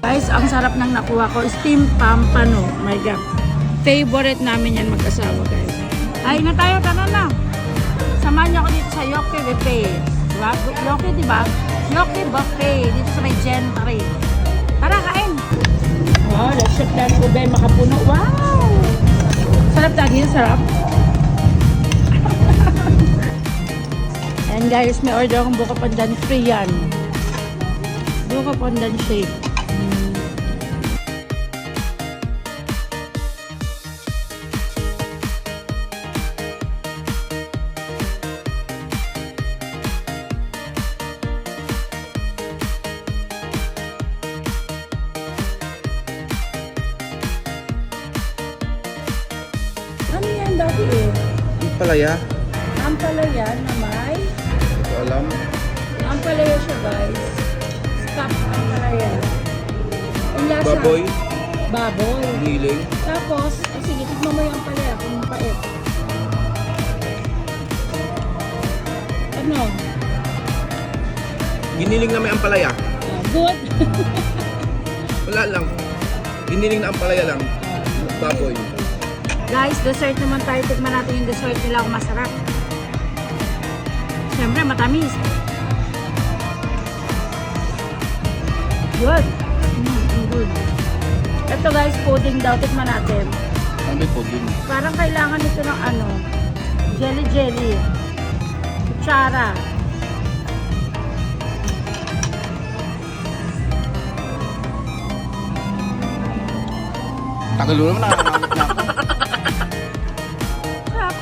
Guys, ang sarap ng nakuha ko. Steamed pampano. My God. Favorite namin yan mag-asawa, guys. Ay, na tayo. Tara na. Samahan niyo ako dito sa Yoki Buffet. Diba? Yoki, diba? Yoki Buffet. Dito sa may Gentry. Tara, kain. Wow, let's check that ube. Makapuno. Wow! Sarap lagi. Sarap. And guys, may order akong buka pandan. Free yan. Buka pandan shake. Ano yan dati eh? Palaya. Ampalaya na may... Hindi ko alam. Ampalaya siya guys. Stop ampalaya. Ang lasa. Baboy. Baboy. Giling. Tapos, sige, tignan mo yung ampalaya kung pait. Ano? Giniling na may ampalaya. Good. Wala lang. Giniling na ampalaya lang. Baboy. Guys, dessert naman tayo. Tikman natin yung dessert nila kung masarap. Siyempre, matamis. Good. Good. Ito guys, pudding daw. Tikman natin. Ano may poging? Parang kailangan ito ng ano, jelly. Kutsara. Tagalo naman nakakamit na ako. Sarap.